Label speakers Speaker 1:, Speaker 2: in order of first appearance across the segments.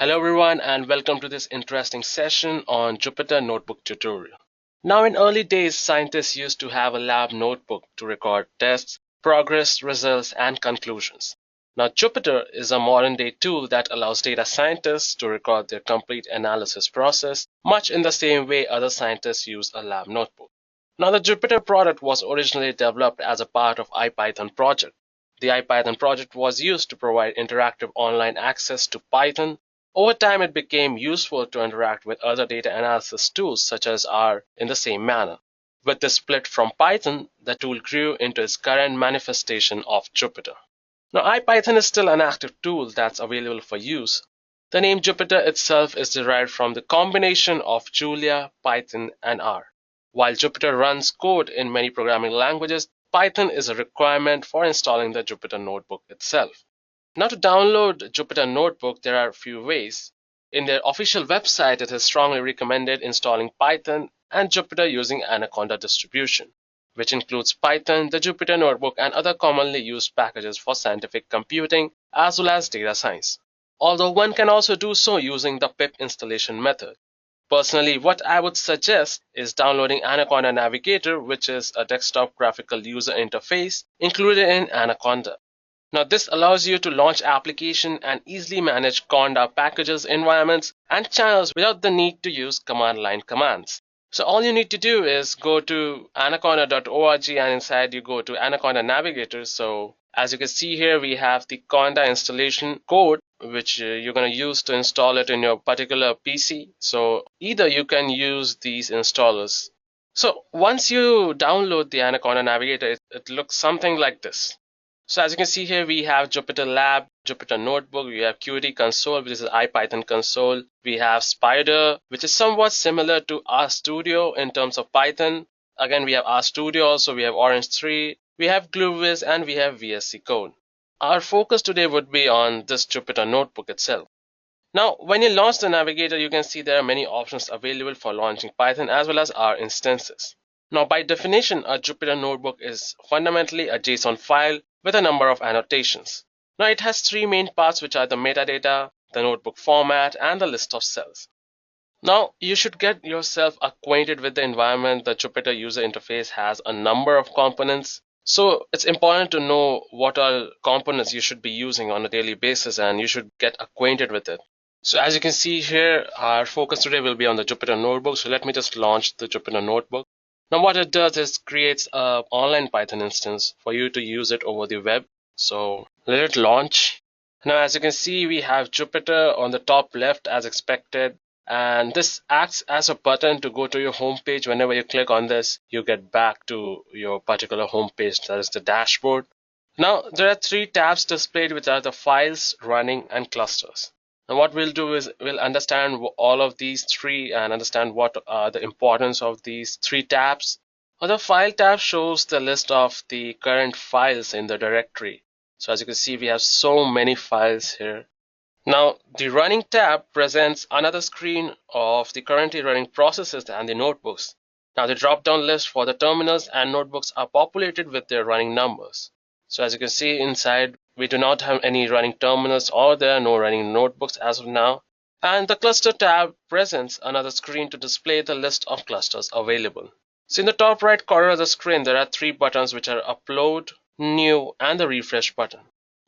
Speaker 1: Hello everyone and welcome to this interesting session on Jupyter Notebook tutorial. Now in early days, scientists used to have a lab notebook to record tests, progress, results, and conclusions. Now Jupyter is a modern day tool that allows data scientists to record their complete analysis process, much in the same way other scientists use a lab notebook. Now the Jupyter product was originally developed as a part of IPython project. The IPython project was used to provide interactive online access to Python. Over time, it became useful to interact with other data analysis tools such as R in the same manner. With the split from Python, the tool grew into its current manifestation of Jupyter. Now, IPython is still an active tool that's available for use. The name Jupyter itself is derived from the combination of Julia, Python, and R. While Jupyter runs code in many programming languages, Python is a requirement for installing the Jupyter Notebook itself. Now to download Jupyter Notebook, there are a few ways. In their official website, it is strongly recommended installing Python and Jupyter using Anaconda distribution, which includes Python, the Jupyter Notebook, and other commonly used packages for scientific computing as well as data science. Although one can also do so using the pip installation method. Personally, what I would suggest is downloading Anaconda Navigator, which is a desktop graphical user interface included in Anaconda. Now this allows you to launch application and easily manage Conda packages, environments, and channels without the need to use command line commands. So all you need to do is go to anaconda.org and inside you go to Anaconda Navigator. So as you can see here, we have the Conda installation code which you're going to use to install it in your particular PC. So either you can use these installers. So once you download the Anaconda Navigator, it looks something like this. So as you can see here, we have Jupyter Lab, Jupyter Notebook, we have Qt console, which is an IPython console. We have Spider, which is somewhat similar to RStudio in terms of Python. Again, we have RStudio, also we have Orange 3, we have GlueViz, and we have VSC Code. Our focus today would be on this Jupyter Notebook itself. Now, when you launch the Navigator, you can see there are many options available for launching Python as well as R instances. Now, by definition, a Jupyter Notebook is fundamentally a JSON file with a number of annotations. Now, it has three main parts, which are the metadata, the notebook format, and the list of cells. Now, you should get yourself acquainted with the environment. The Jupyter user interface has a number of components. So it's important to know what all components you should be using on a daily basis, and you should get acquainted with it. So as you can see here, our focus today will be on the Jupyter Notebook. So let me just launch the Jupyter Notebook. Now what it does is creates an online Python instance for you to use it over the web. So let it launch. Now as you can see, we have Jupyter on the top left as expected. And this acts as a button to go to your home page. Whenever you click on this, you get back to your particular home page, that is the dashboard. Now there are three tabs displayed, which are the files, running, and clusters. And what we'll do is we'll understand all of these three and understand what are the importance of these three tabs. The file tab shows the list of the current files in the directory. So as you can see, we have so many files here. Now the running tab presents another screen of the currently running processes and the notebooks. Now the drop-down list for the terminals and notebooks are populated with their running numbers. So as you can see inside, we do not have any running terminals or there are no running notebooks as of now. And the cluster tab presents another screen to display the list of clusters available. So in the top right corner of the screen, there are three buttons, which are upload, new, and the refresh button.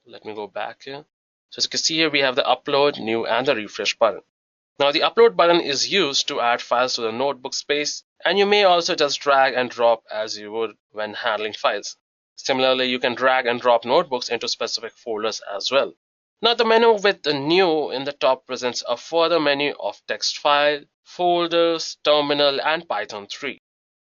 Speaker 1: Let me go back here. So as you can see here, we have the upload, new, and the refresh button. Now the upload button is used to add files to the notebook space, and you may also just drag and drop as you would when handling files. Similarly, you can drag and drop notebooks into specific folders as well. Now the menu with the new in the top presents a further menu of text file, folders, terminal, and Python 3.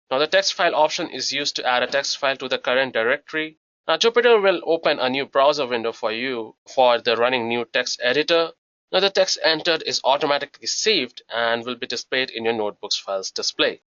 Speaker 1: Now the text file option is used to add a text file to the current directory. Now Jupyter will open a new browser window for you for the running new text editor. Now the text entered is automatically saved and will be displayed in your notebook's files display.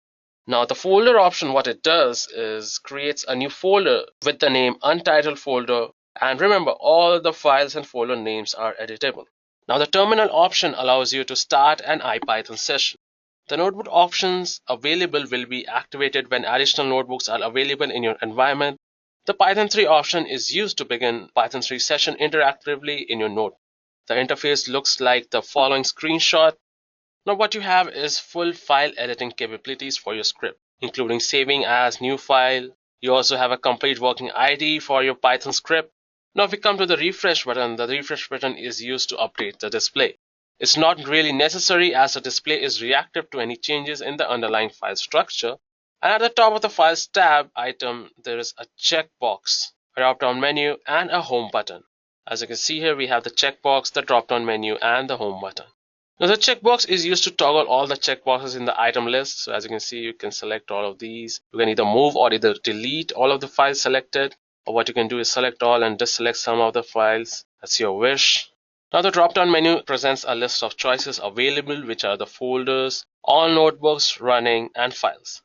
Speaker 1: Now the folder option, what it does is creates a new folder with the name Untitled folder, and remember all the files and folder names are editable. Now the terminal option allows you to start an IPython session. The notebook options available will be activated when additional notebooks are available in your environment. The Python 3 option is used to begin Python 3 session interactively in your notebook. The interface looks like the following screenshot. Now what you have is full file editing capabilities for your script, including saving as new file. You also have a complete working ID for your Python script. Now if we come to the refresh button, the refresh button is used to update the display. It's not really necessary as the display is reactive to any changes in the underlying file structure. And at the top of the Files tab item, there is a checkbox, a drop-down menu, and a home button. As you can see here, we have the checkbox, the drop-down menu, and the home button. Now the checkbox is used to toggle all the checkboxes in the item list. So as you can see, you can select all of these. You can either move or either delete all of the files selected, or what you can do is select all and deselect some of the files. That's your wish. Now the drop-down menu presents a list of choices available, which are the folders, all notebooks, running, and files.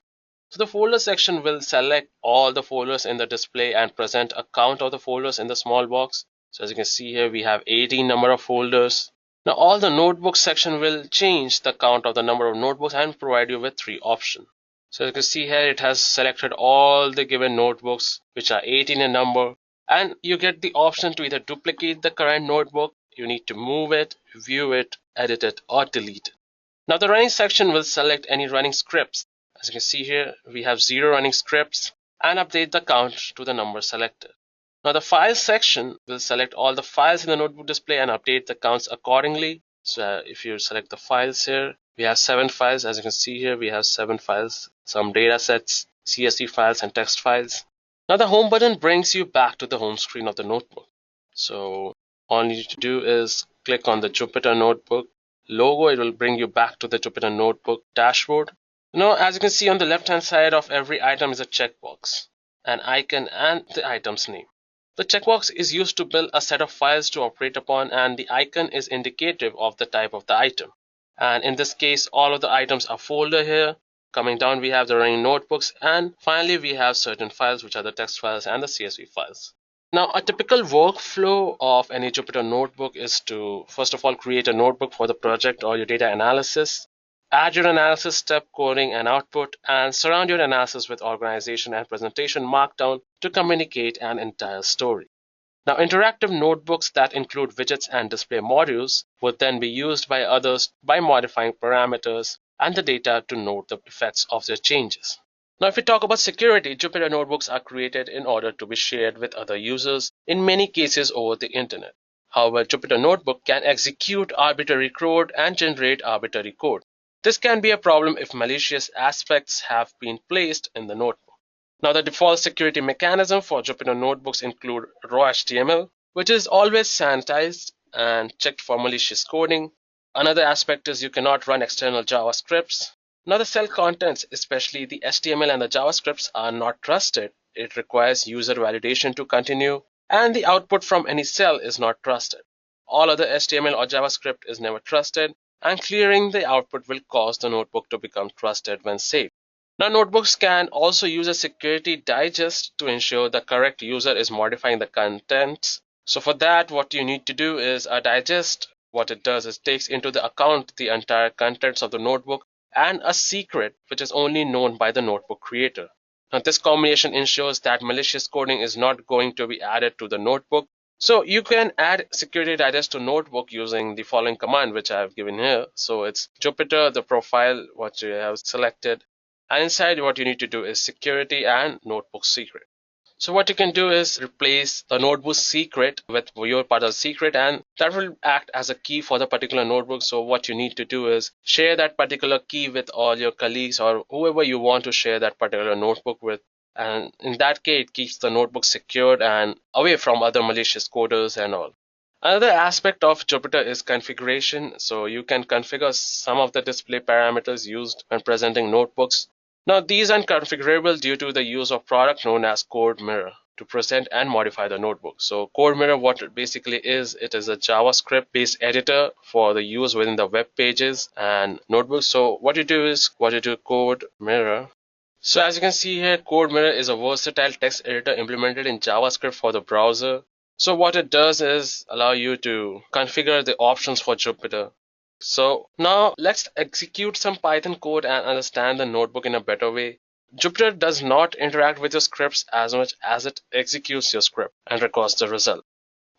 Speaker 1: So the folder section will select all the folders in the display and present a count of the folders in the small box. So as you can see here, we have 18 number of folders. Now all the notebooks section will change the count of the number of notebooks and provide you with 3 options. So you can see here it has selected all the given notebooks, which are 18 in number, and you get the option to either duplicate the current notebook, you need to move it, view it, edit it, or delete it. Now the running section will select any running scripts. As you can see here, we have 0 running scripts and update the count to the number selected. Now the files section will select all the files in the notebook display and update the counts accordingly. So if you select the files here, we have 7 files. As you can see here, we have 7 files, some data sets, CSV files, and text files. Now the home button brings you back to the home screen of the notebook. So all you need to do is click on the Jupyter Notebook logo. It will bring you back to the Jupyter Notebook dashboard. Now as you can see, on the left hand side of every item is a checkbox, an icon, and the item's name. The checkbox is used to build a set of files to operate upon, and the icon is indicative of the type of the item. And in this case, all of the items are folder here. Coming down, we have the running notebooks, and finally we have certain files, which are the text files and the CSV files. Now a typical workflow of any Jupyter notebook is to first of all create a notebook for the project or your data analysis, add your analysis step, coding and output, and surround your analysis with organization and presentation markdown to communicate an entire story. Now, interactive notebooks that include widgets and display modules would then be used by others by modifying parameters and the data to note the effects of their changes. Now, if we talk about security, Jupyter notebooks are created in order to be shared with other users, in many cases over the internet. However, Jupyter Notebook can execute arbitrary code and generate arbitrary code. This can be a problem if malicious aspects have been placed in the notebook. Now, the default security mechanism for Jupyter notebooks include raw HTML, which is always sanitized and checked for malicious coding. Another aspect is you cannot run external JavaScripts. Now, the cell contents, especially the HTML and the JavaScripts, are not trusted. It requires user validation to continue, and the output from any cell is not trusted. All other HTML or JavaScript is never trusted, and clearing the output will cause the notebook to become trusted when saved. Now, notebooks can also use a security digest to ensure the correct user is modifying the contents. So for that, what you need to do is a digest. What it does is takes into the account the entire contents of the notebook and a secret which is only known by the notebook creator. Now, this combination ensures that malicious coding is not going to be added to the notebook. So you can add security digest to notebook using the following command, which I have given here. So it's Jupyter, the profile, what you have selected, and inside what you need to do is security and notebook secret. So what you can do is replace the notebook secret with your part of the secret, and that will act as a key for the particular notebook. So what you need to do is share that particular key with all your colleagues or whoever you want to share that particular notebook with. And in that case, it keeps the notebook secured and away from other malicious coders and all. Another aspect of Jupyter is configuration. So you can configure some of the display parameters used when presenting notebooks. Now, these are configurable due to the use of product known as Code Mirror to present and modify the notebook. So Code Mirror, what it basically is, it is a JavaScript based editor for the use within the web pages and notebooks. So what you do is Code Mirror. So as you can see here, Code Mirror is a versatile text editor implemented in JavaScript for the browser. So what it does is allow you to configure the options for Jupyter. So now let's execute some Python code and understand the notebook in a better way. Jupyter does not interact with your scripts as much as it executes your script and records the result.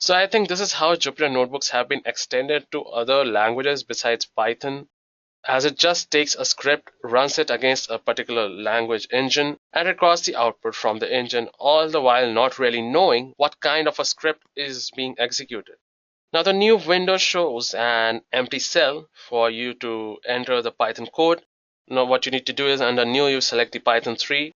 Speaker 1: So I think this is how Jupyter Notebooks have been extended to other languages besides Python, as it just takes a script, runs it against a particular language engine, and records the output from the engine, all the while not really knowing what kind of a script is being executed. Now the new window shows an empty cell for you to enter the Python code. Now what you need to do is under new you select the Python 3,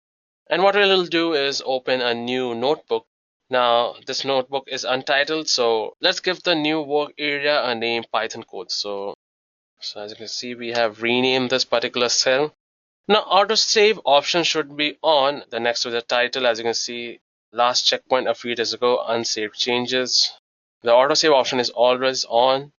Speaker 1: and what we'll do is open a new notebook. Now this notebook is untitled, so let's give the new work area a name Python code. So as you can see, we have renamed this particular cell. Now autosave option should be on the next to the title. As you can see, last checkpoint a few days ago, unsaved changes. The autosave option is always on.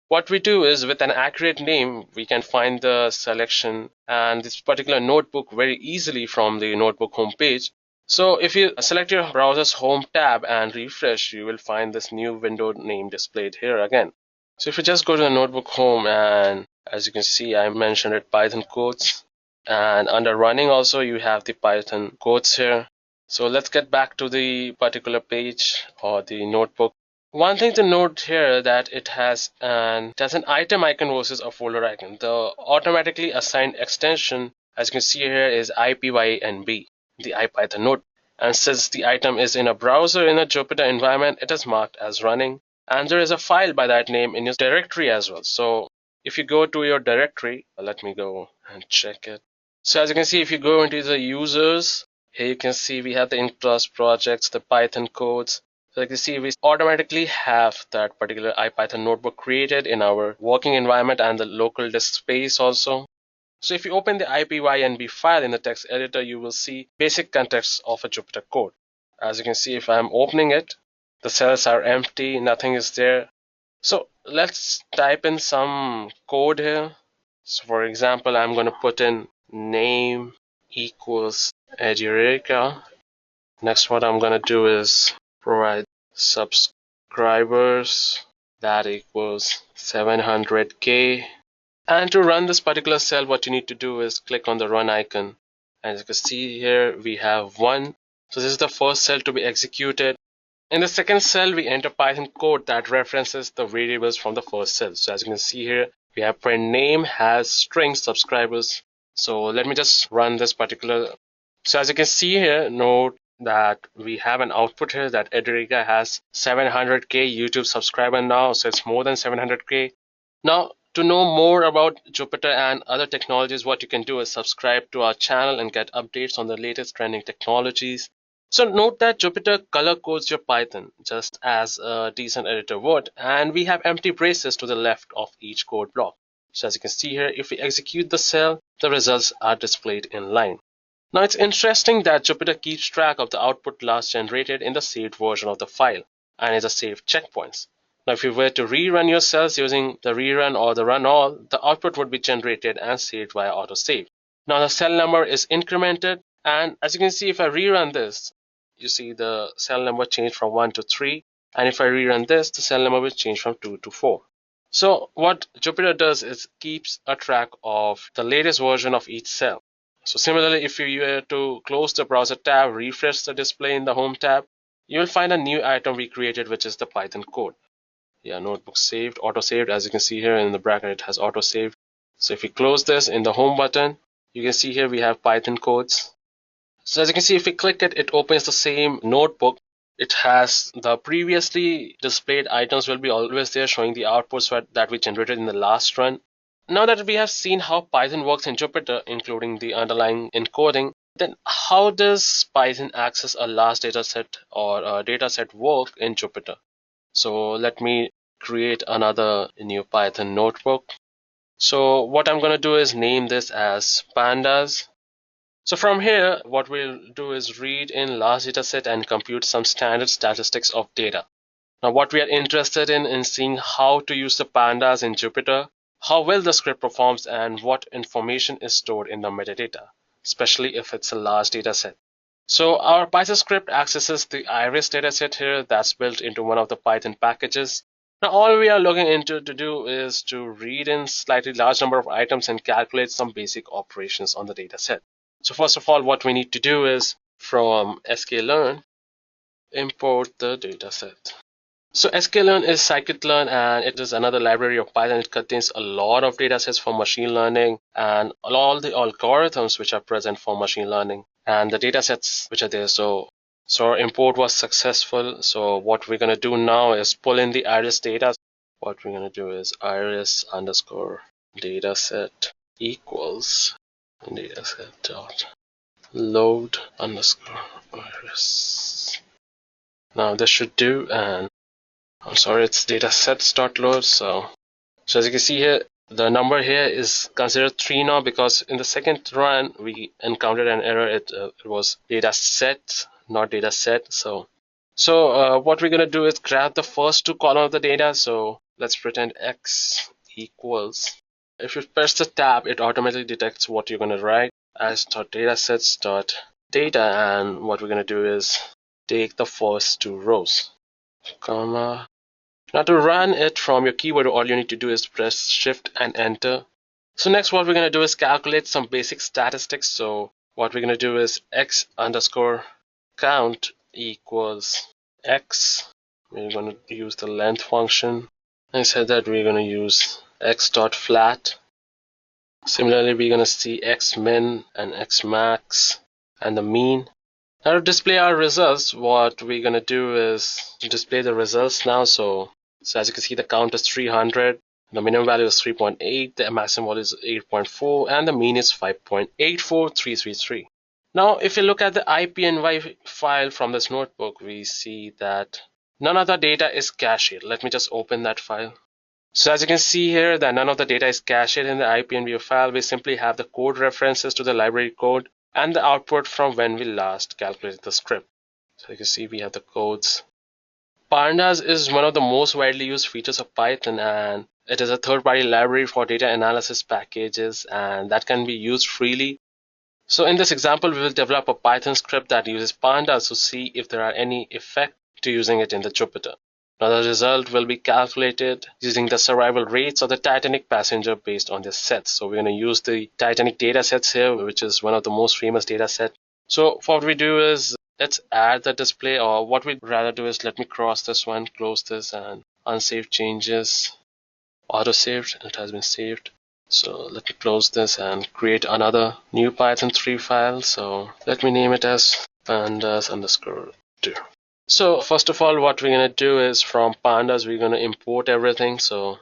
Speaker 1: What we do is with an accurate name, we can find the selection and this particular notebook very easily from the notebook homepage. So if you select your browser's home tab and refresh, you will find this new window name displayed here again. So if you just go to the notebook home, and as you can see, I mentioned it Python codes, and under running also you have the Python codes here. So let's get back to the particular page or the notebook. One thing to note here that it has an item icon versus a folder icon. The automatically assigned extension, as you can see here, is IPYNB, the IPython node. And since the item is in a browser in a Jupyter environment, it is marked as running. And there is a file by that name in your directory as well. So if you go to your directory, let me go and check it. So as you can see, if you go into the users, here you can see we have the in-class projects, the Python codes. So you can see we automatically have that particular IPython notebook created in our working environment and the local disk space also. So if you open the IPYNB file in the text editor, you will see basic context of a Jupyter code. As you can see, if I'm opening it, the cells are empty, nothing is there. So let's type in some code here. So for example, I'm going to put in name equals Edureka. Next, what I'm going to do is provide subscribers that equals 700k. And to run this particular cell, what you need to do is click on the run icon. As you can see here, we have 1. So this is the first cell to be executed. In the second cell, we enter Python code that references the variables from the first cell. So as you can see here, we have print name has string subscribers. So let me just run this particular. So as you can see here, note that we have an output here that Edureka has 700k YouTube subscriber now. So it's more than 700k. Now, to know more about Jupyter and other technologies, what you can do is subscribe to our channel and get updates on the latest trending technologies. So note that Jupyter color codes your Python just as a decent editor would, and we have empty braces to the left of each code block. So as you can see here, if we execute the cell, the results are displayed in line. Now it's interesting that Jupyter keeps track of the output last generated in the saved version of the file and is a saved checkpoints. Now if you were to rerun your cells using the rerun or the run all, the output would be generated and saved via autosave. Now the cell number is incremented, and as you can see, if I rerun this, you see the cell number changed from 1 to 3, and if I rerun this, the cell number will change from 2 to 4. So what Jupyter does is keeps a track of the latest version of each cell. So similarly, if you were to close the browser tab, refresh the display in the home tab, you will find a new item we created, which is the Python code. Yeah, notebook saved, auto saved. As you can see here in the bracket, it has auto saved. So if we close this in the home button, you can see here we have Python codes. So as you can see, if we click it, it opens the same notebook. It has the previously displayed items will be always there, showing the outputs that we generated in the last run. Now that we have seen how Python works in Jupyter, including the underlying encoding, then how does Python access a large dataset or a dataset work in Jupyter? So let me create another new Python notebook. So what I'm going to do is name this as PANDAS. So from here, what we'll do is read in large dataset and compute some standard statistics of data. Now what we are interested in seeing how to use the pandas in Jupyter, how well the script performs, and what information is stored in the metadata, especially if it's a large dataset. So our Python script accesses the iris dataset here that's built into one of the Python packages. Now all we are looking into to do is to read in slightly large number of items and calculate some basic operations on the dataset. So first of all, what we need to do is from sklearn, import the dataset. So sklearn is scikit-learn, and it is another library of Python. It contains a lot of data sets for machine learning and all the algorithms which are present for machine learning and the data sets which are there. So our import was successful. So what we're going to do now is pull in the iris data. What we're going to do is iris underscore dataset equals dataset dot load underscore iris. Now this should do, and I'm sorry, it's datasets.load. So as you can see here, the number here is considered 3 now because in the second run we encountered an error. It was dataset, not dataset. So what we're gonna do is grab the first 2 columns of the data. So let's pretend x equals. If you press the tab, it automatically detects what you're gonna write as datasets.data, and what we're gonna do is take the first 2 rows, comma. Now to run it from your keyboard, all you need to do is press Shift and Enter. So next what we're going to do is calculate some basic statistics. So what we're going to do is x underscore count equals x. We're going to use the length function. Instead that we're going to use x dot flat. Similarly, we're going to see x min and x max and the mean. Now to display our results, what we're going to do is to display the results now. So as you can see, the count is 300, the minimum value is 3.8, the maximum value is 8.4, and the mean is 5.84333. Now, if you look at the IPNY file from this notebook, we see that none of the data is cached. Let me just open that file. So as you can see here, that none of the data is cached in the IPNY file. We simply have the code references to the library code and the output from when we last calculated the script. So you can see we have the codes. PANDAS is one of the most widely used features of Python, and it is a third-party library for data analysis packages, and that can be used freely. So in this example, we will develop a Python script that uses PANDAS to see if there are any effect to using it in the Jupyter. Now the result will be calculated using the survival rates of the Titanic passenger based on this set. So we're going to use the Titanic data sets here, which is one of the most famous data set. So what we do is let's add the display, or what we'd rather do is let me cross this one, close this, and unsave changes, auto saved. It has been saved. So let me close this and create another new Python 3 file. So let me name it as pandas underscore do. So first of all, what we're going to do is from pandas, we're going to import everything. So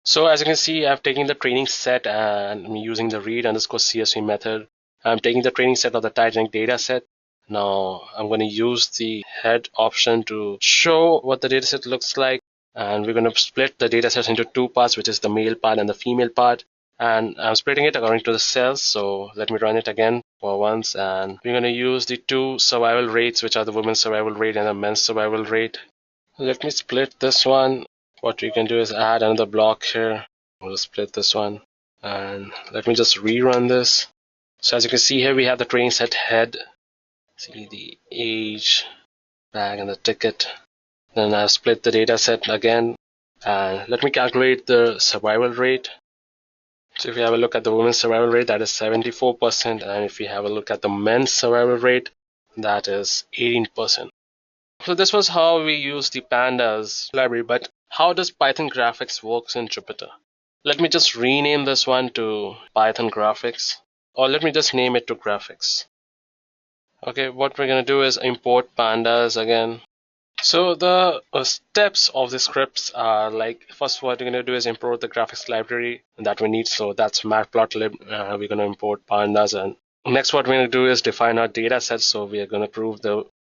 Speaker 1: as you can see, I've taken the training set and I'm using the read underscore CSV method. I'm taking the training set of the Titanic data set. Now I'm going to use the head option to show what the dataset looks like, and we're going to split the dataset into 2 parts, which is the male part and the female part, and I'm splitting it according to the cells. So let me run it again for once, and we're going to use the 2 survival rates, which are the women's survival rate and the men's survival rate. Let me split this one. What we can do is add another block here. We'll split this one, and let me just rerun this. So as you can see here, we have the training set head. See the age, bag, and the ticket. Then I've split the data set again, and let me calculate the survival rate. So if you have a look at the women's survival rate, that is 74%, and if you have a look at the men's survival rate, that is 18%. So this was how we use the pandas library, but how does Python graphics works in Jupyter? Let me just rename this one to Python graphics, or let me just name it to graphics. Okay, what we're going to do is import pandas again. So the steps of the scripts are like, first what we're going to do is import the graphics library that we need. So that's matplotlib. We're going to import pandas, and next what we're going to do is define our data set. So we are going to prove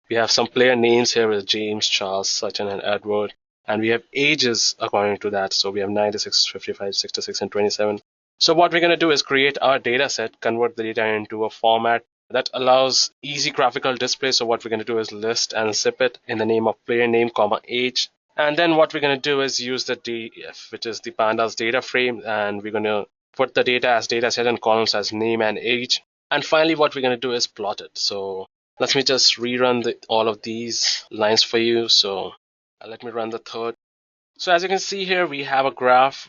Speaker 1: we have some player names here with James, Charles, Sachin, and Edward, and we have ages according to that. So we have 96, 55, 66, and 27. So what we're going to do is create our data set, convert the data into a format that allows easy graphical display. So what we're going to do is list and zip it in the name of player name, comma, age. And then what we're going to do is use the df, which is the pandas data frame, and we're going to put the data as data set and columns as name and age. And finally, what we're going to do is plot it. So let me just rerun all of these lines for you. So let me run the third. So as you can see here, we have a graph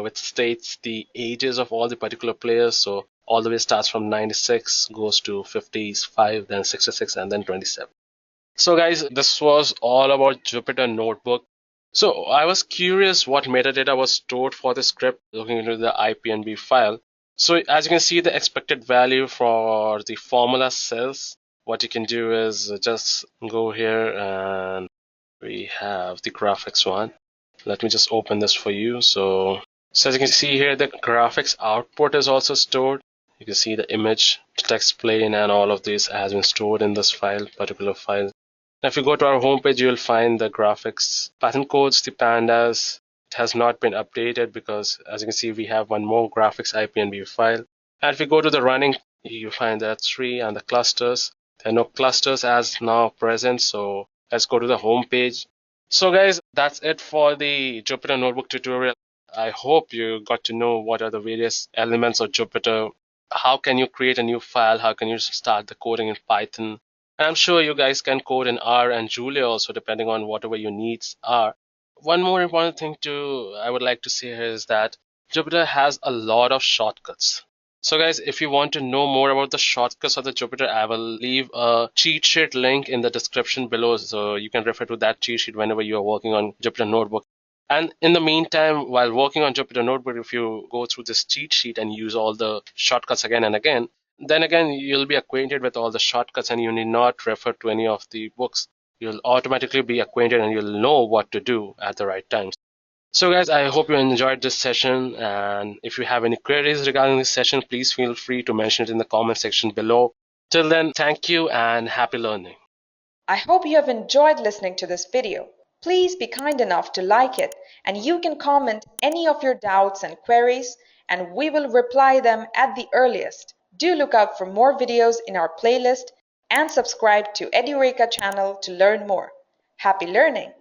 Speaker 1: which states the ages of all the particular players. So all the way starts from 96, goes to 55, then 66, and then 27. So guys, this was all about Jupyter Notebook. So I was curious what metadata was stored for the script looking into the IPNB file. So as you can see, the expected value for the formula cells, what you can do is just go here and we have the graphics one. Let me just open this for you. So as you can see here, the graphics output is also stored. You can see the image, text plane, and all of this has been stored in this particular file. Now, if you go to our homepage, you'll find the graphics pattern codes, the pandas. It has not been updated because, as you can see, we have one more graphics IPNB file. And if you go to the running, you find the 3 and the clusters. There are no clusters as now present, so let's go to the home page. So guys, that's it for the Jupyter Notebook tutorial. I hope you got to know what are the various elements of Jupyter. How can you create a new file? How can you start the coding in Python? And I'm sure you guys can code in R and Julia also, depending on whatever your needs are. One more important thing I would like to say here is that Jupyter has a lot of shortcuts. So guys, if you want to know more about the shortcuts of the Jupyter, I will leave a cheat sheet link in the description below, so you can refer to that cheat sheet whenever you are working on Jupyter Notebook. And in the meantime, while working on Jupyter Notebook, if you go through this cheat sheet and use all the shortcuts again and again, then again, you'll be acquainted with all the shortcuts and you need not refer to any of the books. You'll automatically be acquainted and you'll know what to do at the right times. So guys, I hope you enjoyed this session, and if you have any queries regarding this session, please feel free to mention it in the comment section below. Till then, thank you and happy learning.
Speaker 2: I hope you have enjoyed listening to this video. Please be kind enough to like it, and you can comment any of your doubts and queries, and we will reply them at the earliest. Do look out for more videos in our playlist and subscribe to Edureka channel to learn more. Happy learning!